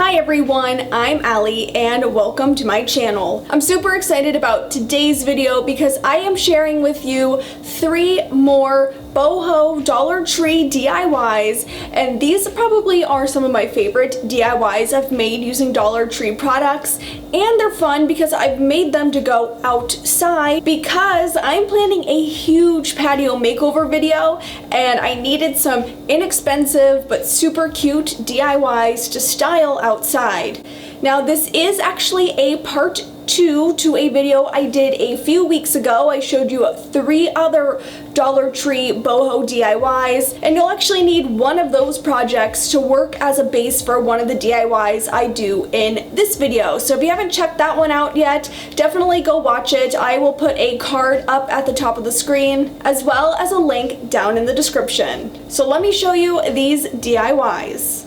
Hi everyone, I'm Alli and welcome to my channel. I'm super excited about today's video because I am sharing with you 3 more BOHO Dollar Tree DIYs, and these probably are some of my favorite DIYs I've made using Dollar Tree products, and they're fun because I've made them to go outside because I'm planning a huge patio makeover video and I needed some inexpensive but super cute DIYs to style outside. Now this is actually a part 2 to a video I did a few weeks ago. I showed you 3 other Dollar Tree BOHO DIYs, and you'll actually need one of those projects to work as a base for one of the DIYs I do in this video. So if you haven't checked that one out yet, definitely go watch it. I will put a card up at the top of the screen as well as a link down in the description. So let me show you these DIYs.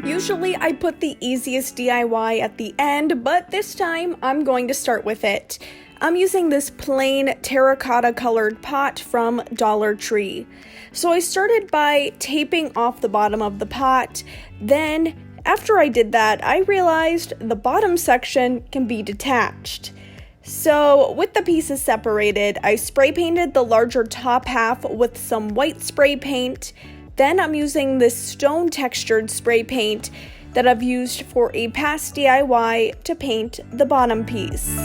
Usually I put the easiest DIY at the end, but this time I'm going to start with it. I'm using this plain terracotta colored pot from Dollar Tree. So I started by taping off the bottom of the pot. Then after I did that, I realized the bottom section can be detached. So with the pieces separated, I spray painted the larger top half with some white spray paint. Then I'm using this stone textured spray paint that I've used for a past DIY to paint the bottom piece.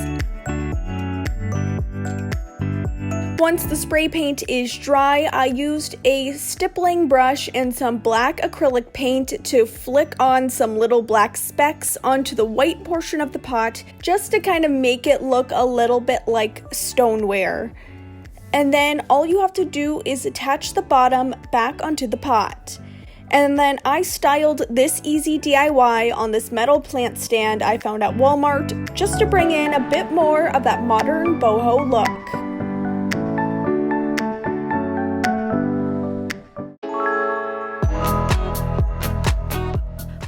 Once the spray paint is dry, I used a stippling brush and some black acrylic paint to flick on some little black specks onto the white portion of the pot, just to kind of make it look a little bit like stoneware. And then all you have to do is attach the bottom back onto the pot. And then I styled this easy DIY on this metal plant stand I found at Walmart, just to bring in a bit more of that modern boho look.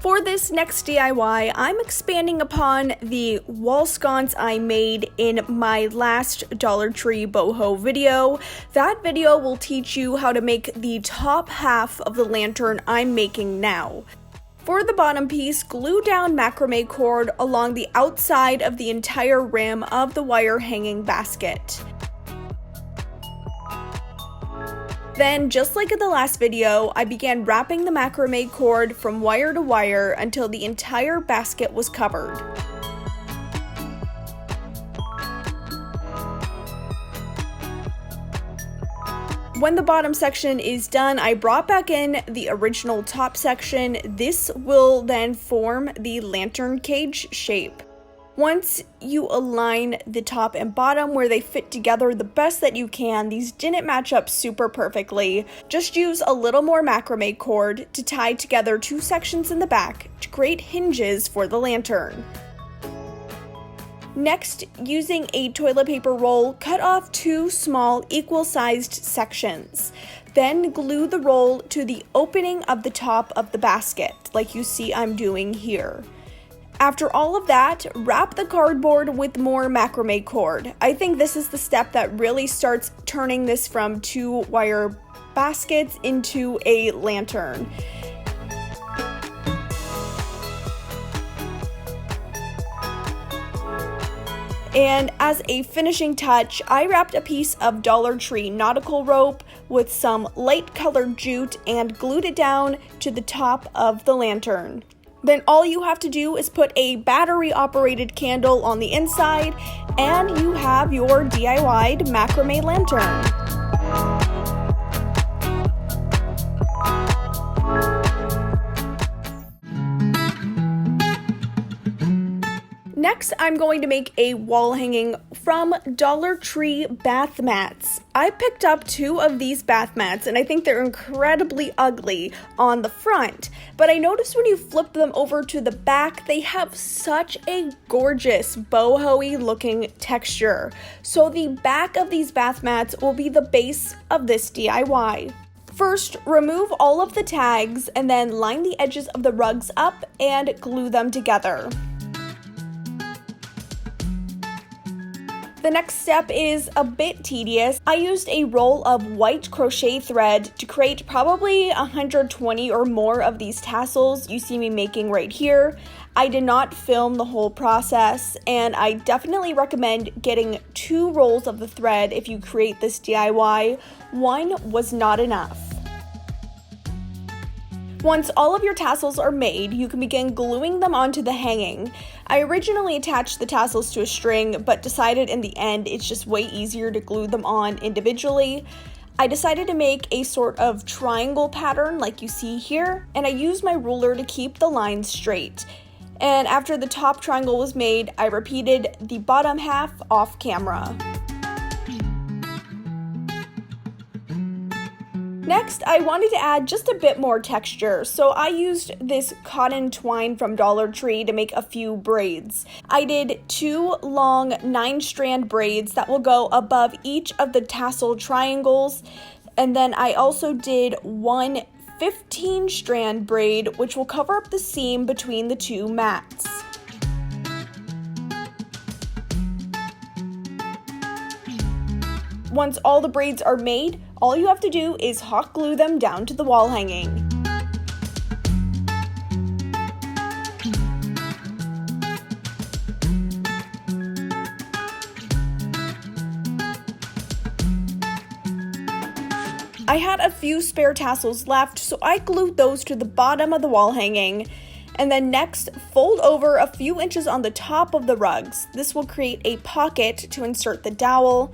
For this next DIY, I'm expanding upon the wall sconce I made in my last Dollar Tree boho video. That video will teach you how to make the top half of the lantern I'm making now. For the bottom piece, glue down macrame cord along the outside of the entire rim of the wire hanging basket. Then, just like in the last video, I began wrapping the macrame cord from wire to wire until the entire basket was covered. When the bottom section is done, I brought back in the original top section. This will then form the lantern cage shape. Once you align the top and bottom where they fit together the best that you can, these didn't match up super perfectly. Just use a little more macrame cord to tie together 2 sections in the back to create hinges for the lantern. Next, using a toilet paper roll, cut off 2 small equal-sized sections. Then glue the roll to the opening of the top of the basket, like you see I'm doing here. After all of that, wrap the cardboard with more macrame cord. I think this is the step that really starts turning this from 2 wire baskets into a lantern. And as a finishing touch, I wrapped a piece of Dollar Tree nautical rope with some light colored jute and glued it down to the top of the lantern. Then all you have to do is put a battery-operated candle on the inside, and you have your DIY'd macrame lantern. Next, I'm going to make a wall hanging from Dollar Tree bath mats. I picked up 2 of these bath mats and I think they're incredibly ugly on the front, but I noticed when you flip them over to the back, they have such a gorgeous boho-y looking texture. So the back of these bath mats will be the base of this DIY. First, remove all of the tags and then line the edges of the rugs up and glue them together. The next step is a bit tedious. I used a roll of white crochet thread to create probably 120 or more of these tassels you see me making right here. I did not film the whole process, and I definitely recommend getting 2 rolls of the thread if you create this DIY. One was not enough. Once all of your tassels are made, you can begin gluing them onto the hanging. I originally attached the tassels to a string, but decided in the end it's just way easier to glue them on individually. I decided to make a sort of triangle pattern like you see here, and I used my ruler to keep the lines straight. And after the top triangle was made, I repeated the bottom half off camera. Next, I wanted to add just a bit more texture, so I used this cotton twine from Dollar Tree to make a few braids. I did 2 long 9-strand braids that will go above each of the tassel triangles, and then I also did 1 15-strand braid which will cover up the seam between the 2 mats. Once all the braids are made, all you have to do is hot glue them down to the wall hanging. I had a few spare tassels left, so I glued those to the bottom of the wall hanging. And then next, fold over a few inches on the top of the rugs. This will create a pocket to insert the dowel.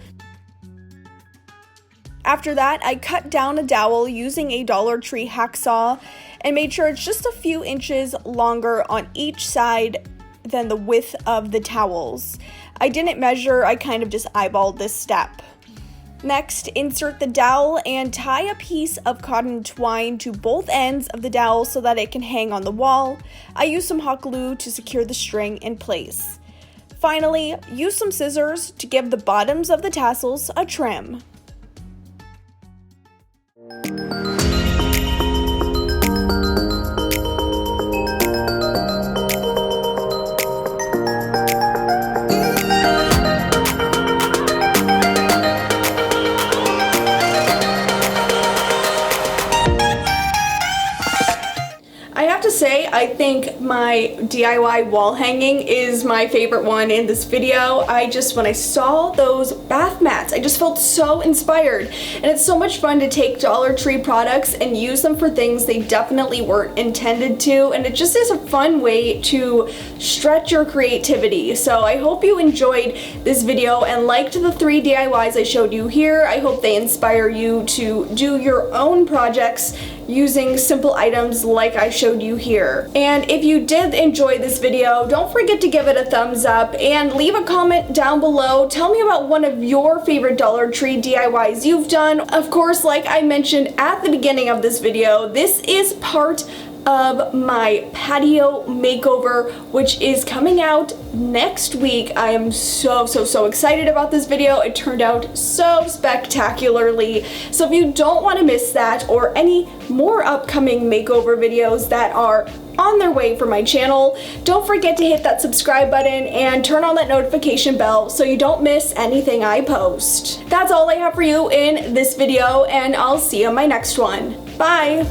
After that, I cut down a dowel using a Dollar Tree hacksaw and made sure it's just a few inches longer on each side than the width of the towels. I didn't measure, I kind of just eyeballed this step. Next, insert the dowel and tie a piece of cotton twine to both ends of the dowel so that it can hang on the wall. I used some hot glue to secure the string in place. Finally, use some scissors to give the bottoms of the tassels a trim. I have to say, I think my DIY wall hanging is my favorite one in this video. When I saw those bath mats, I just felt so inspired. And it's so much fun to take Dollar Tree products and use them for things they definitely weren't intended to. And it just is a fun way to stretch your creativity. So I hope you enjoyed this video and liked the 3 DIYs I showed you here. I hope they inspire you to do your own projects using simple items like I showed you here. And if you did enjoy this video, don't forget to give it a thumbs up and leave a comment down below. Tell me about one of your favorite Dollar Tree DIYs you've done. Of course, like I mentioned at the beginning of this video, this is part of my patio makeover, which is coming out next week. I am so excited about this video. It turned out so spectacularly. So if you don't want to miss that or any more upcoming makeover videos that are on their way for my channel, don't forget to hit that subscribe button and turn on that notification bell so you don't miss anything I post. That's all I have for you in this video, and I'll see you in my next one. Bye!